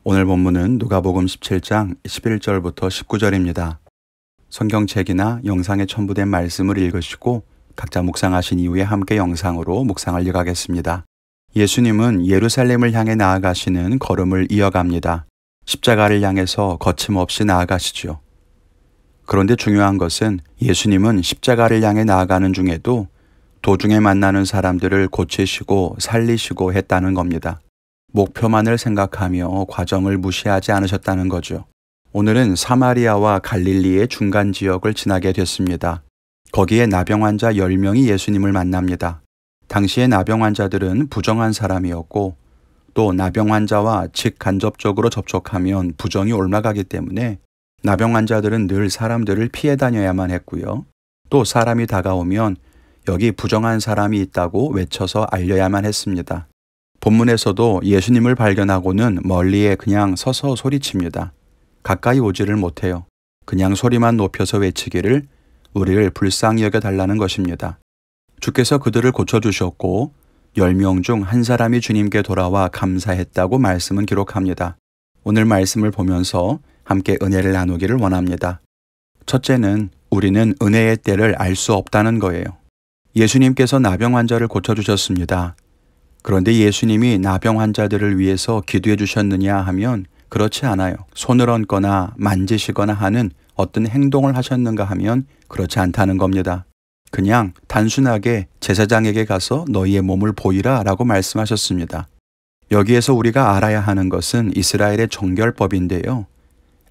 오늘 본문은 누가복음 17장 11절부터 19절입니다. 성경책이나 영상에 첨부된 말씀을 읽으시고 각자 묵상하신 이후에 함께 영상으로 묵상을 이어가겠습니다. 예수님은 예루살렘을 향해 나아가시는 걸음을 이어갑니다. 십자가를 향해서 거침없이 나아가시죠. 그런데 중요한 것은 예수님은 십자가를 향해 나아가는 중에도 도중에 만나는 사람들을 고치시고 살리시고 했다는 겁니다. 목표만을 생각하며 과정을 무시하지 않으셨다는 거죠. 오늘은 사마리아와 갈릴리의 중간 지역을 지나게 됐습니다. 거기에 나병 환자 10명이 예수님을 만납니다. 당시의 나병 환자들은 부정한 사람이었고 또 나병 환자와 직간접적으로 접촉하면 부정이 옮아가기 때문에 나병 환자들은 늘 사람들을 피해 다녀야만 했고요. 또 사람이 다가오면 여기 부정한 사람이 있다고 외쳐서 알려야만 했습니다. 본문에서도 예수님을 발견하고는 멀리에 그냥 서서 소리칩니다. 가까이 오지를 못해요. 그냥 소리만 높여서 외치기를 우리를 불쌍히 여겨달라는 것입니다. 주께서 그들을 고쳐주셨고 10명 중 한 사람이 주님께 돌아와 감사했다고 말씀은 기록합니다. 오늘 말씀을 보면서 함께 은혜를 나누기를 원합니다. 첫째는 우리는 은혜의 때를 알 수 없다는 거예요. 예수님께서 나병 환자를 고쳐주셨습니다. 그런데 예수님이 나병 환자들을 위해서 기도해 주셨느냐 하면 그렇지 않아요. 손을 얹거나 만지시거나 하는 어떤 행동을 하셨는가 하면 그렇지 않다는 겁니다. 그냥 단순하게 제사장에게 가서 너희의 몸을 보이라 라고 말씀하셨습니다. 여기에서 우리가 알아야 하는 것은 이스라엘의 정결법인데요.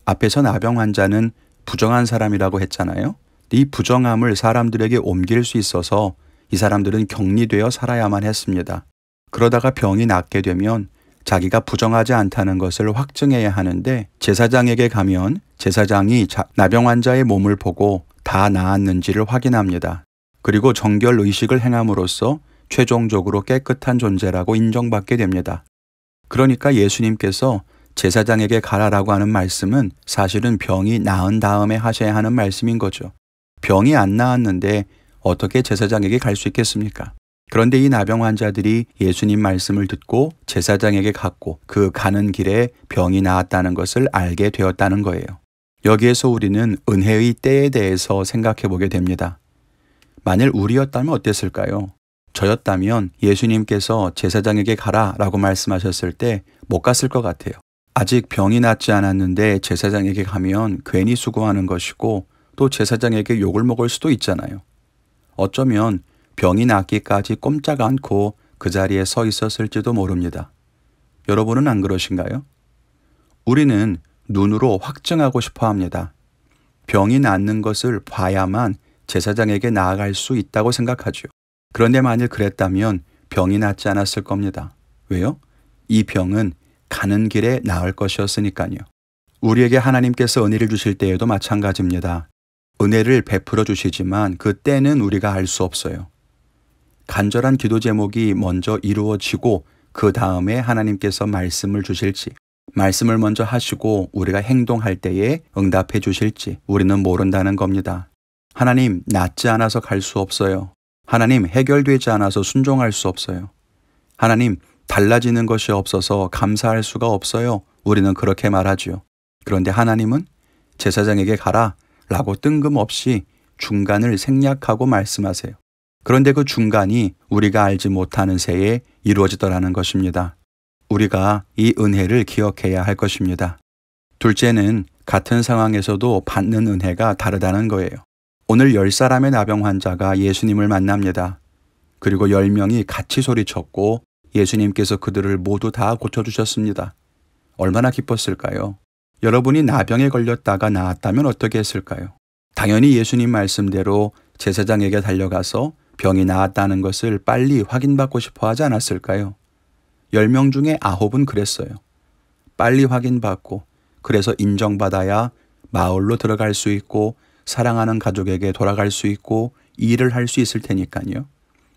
앞에서 나병 환자는 부정한 사람이라고 했잖아요. 이 부정함을 사람들에게 옮길 수 있어서 이 사람들은 격리되어 살아야만 했습니다. 그러다가 병이 낫게 되면 자기가 부정하지 않다는 것을 확증해야 하는데 제사장에게 가면 제사장이 나병 환자의 몸을 보고 다 나았는지를 확인합니다. 그리고 정결 의식을 행함으로써 최종적으로 깨끗한 존재라고 인정받게 됩니다. 그러니까 예수님께서 제사장에게 가라라고 하는 말씀은 사실은 병이 나은 다음에 하셔야 하는 말씀인 거죠. 병이 안 나았는데 어떻게 제사장에게 갈 수 있겠습니까? 그런데 이 나병 환자들이 예수님 말씀을 듣고 제사장에게 갔고 그 가는 길에 병이 나았다는 것을 알게 되었다는 거예요. 여기에서 우리는 은혜의 때에 대해서 생각해 보게 됩니다. 만일 우리였다면 어땠을까요? 저였다면 예수님께서 제사장에게 가라라고 말씀하셨을 때 못 갔을 것 같아요. 아직 병이 낫지 않았는데 제사장에게 가면 괜히 수고하는 것이고 또 제사장에게 욕을 먹을 수도 있잖아요. 어쩌면 병이 낫기까지 꼼짝 않고 그 자리에 서 있었을지도 모릅니다. 여러분은 안 그러신가요? 우리는 눈으로 확증하고 싶어 합니다. 병이 낫는 것을 봐야만 제사장에게 나아갈 수 있다고 생각하죠. 그런데 만일 그랬다면 병이 낫지 않았을 겁니다. 왜요? 이 병은 가는 길에 나을 것이었으니까요. 우리에게 하나님께서 은혜를 주실 때에도 마찬가지입니다. 은혜를 베풀어 주시지만 그 때는 우리가 알 수 없어요. 간절한 기도 제목이 먼저 이루어지고 그 다음에 하나님께서 말씀을 주실지, 말씀을 먼저 하시고 우리가 행동할 때에 응답해 주실지 우리는 모른다는 겁니다. 하나님, 낫지 않아서 갈 수 없어요. 하나님, 해결되지 않아서 순종할 수 없어요. 하나님, 달라지는 것이 없어서 감사할 수가 없어요. 우리는 그렇게 말하죠. 그런데 하나님은 제사장에게 가라 라고 뜬금없이 중간을 생략하고 말씀하세요. 그런데 그 중간이 우리가 알지 못하는 새에 이루어지더라는 것입니다. 우리가 이 은혜를 기억해야 할 것입니다. 둘째는 같은 상황에서도 받는 은혜가 다르다는 거예요. 오늘 10사람의 나병 환자가 예수님을 만납니다. 그리고 10명이 같이 소리쳤고 예수님께서 그들을 모두 다 고쳐주셨습니다. 얼마나 기뻤을까요? 여러분이 나병에 걸렸다가 나았다면 어떻게 했을까요? 당연히 예수님 말씀대로 제사장에게 달려가서 병이 나았다는 것을 빨리 확인받고 싶어 하지 않았을까요? 10명 중에 9은 그랬어요. 빨리 확인받고 그래서 인정받아야 마을로 들어갈 수 있고 사랑하는 가족에게 돌아갈 수 있고 일을 할 수 있을 테니까요.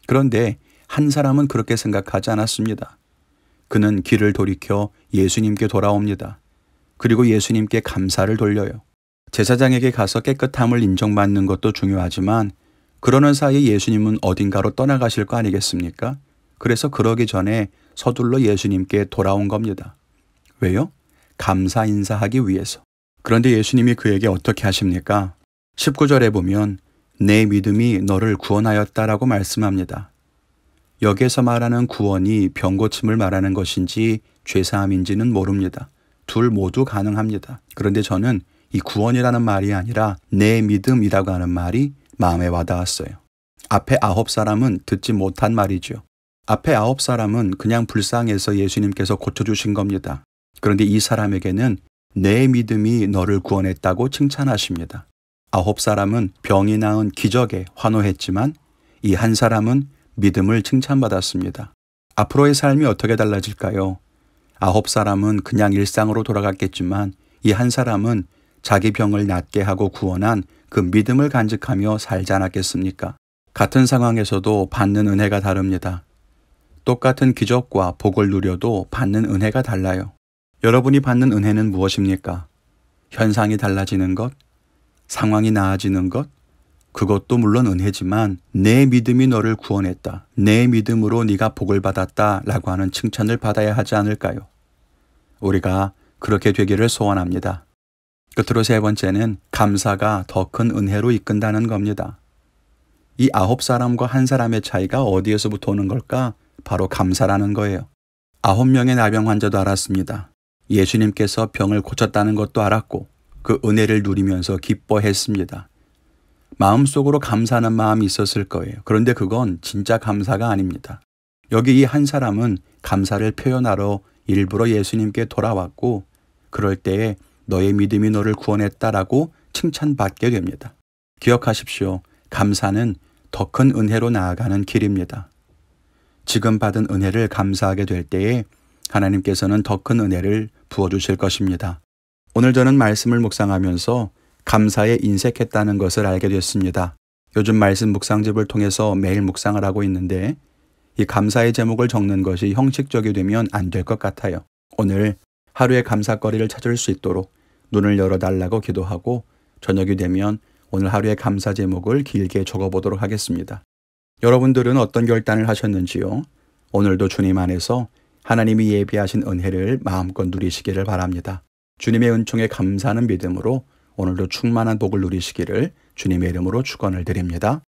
그런데 한 사람은 그렇게 생각하지 않았습니다. 그는 길을 돌이켜 예수님께 돌아옵니다. 그리고 예수님께 감사를 돌려요. 제사장에게 가서 깨끗함을 인정받는 것도 중요하지만 그러는 사이에 예수님은 어딘가로 떠나가실 거 아니겠습니까? 그래서 그러기 전에 서둘러 예수님께 돌아온 겁니다. 왜요? 감사 인사하기 위해서. 그런데 예수님이 그에게 어떻게 하십니까? 19절에 보면 내 믿음이 너를 구원하였다라고 말씀합니다. 여기에서 말하는 구원이 병고침을 말하는 것인지 죄사함인지는 모릅니다. 둘 모두 가능합니다. 그런데 저는 이 구원이라는 말이 아니라 내 믿음이라고 하는 말이 마음에 와닿았어요. 앞에 9사람은 듣지 못한 말이죠. 앞에 9사람은 그냥 불쌍해서 예수님께서 고쳐주신 겁니다. 그런데 이 사람에게는 내 믿음이 너를 구원했다고 칭찬하십니다. 9사람은 병이 나은 기적에 환호했지만 이 한 사람은 믿음을 칭찬받았습니다. 앞으로의 삶이 어떻게 달라질까요? 9사람은 그냥 일상으로 돌아갔겠지만 이 한 사람은 자기 병을 낫게 하고 구원한 그 믿음을 간직하며 살지 않았겠습니까? 같은 상황에서도 받는 은혜가 다릅니다. 똑같은 기적과 복을 누려도 받는 은혜가 달라요. 여러분이 받는 은혜는 무엇입니까? 현상이 달라지는 것? 상황이 나아지는 것? 그것도 물론 은혜지만 내 믿음이 너를 구원했다. 내 믿음으로 네가 복을 받았다 라고 하는 칭찬을 받아야 하지 않을까요? 우리가 그렇게 되기를 소원합니다. 끝으로 세 번째는 감사가 더 큰 은혜로 이끈다는 겁니다. 이 9사람과 한 사람의 차이가 어디에서부터 오는 걸까? 바로 감사라는 거예요. 9명의 나병 환자도 알았습니다. 예수님께서 병을 고쳤다는 것도 알았고 그 은혜를 누리면서 기뻐했습니다. 마음속으로 감사하는 마음이 있었을 거예요. 그런데 그건 진짜 감사가 아닙니다. 여기 이 한 사람은 감사를 표현하러 일부러 예수님께 돌아왔고 그럴 때에 너의 믿음이 너를 구원했다라고 칭찬받게 됩니다. 기억하십시오. 감사는 더 큰 은혜로 나아가는 길입니다. 지금 받은 은혜를 감사하게 될 때에 하나님께서는 더 큰 은혜를 부어주실 것입니다. 오늘 저는 말씀을 묵상하면서 감사에 인색했다는 것을 알게 됐습니다. 요즘 말씀 묵상집을 통해서 매일 묵상을 하고 있는데 이 감사의 제목을 적는 것이 형식적이 되면 안 될 것 같아요. 오늘 하루의 감사거리를 찾을 수 있도록 눈을 열어달라고 기도하고 저녁이 되면 오늘 하루의 감사 제목을 길게 적어보도록 하겠습니다. 여러분들은 어떤 결단을 하셨는지요? 오늘도 주님 안에서 하나님이 예비하신 은혜를 마음껏 누리시기를 바랍니다. 주님의 은총에 감사하는 믿음으로 오늘도 충만한 복을 누리시기를 주님의 이름으로 축원을 드립니다.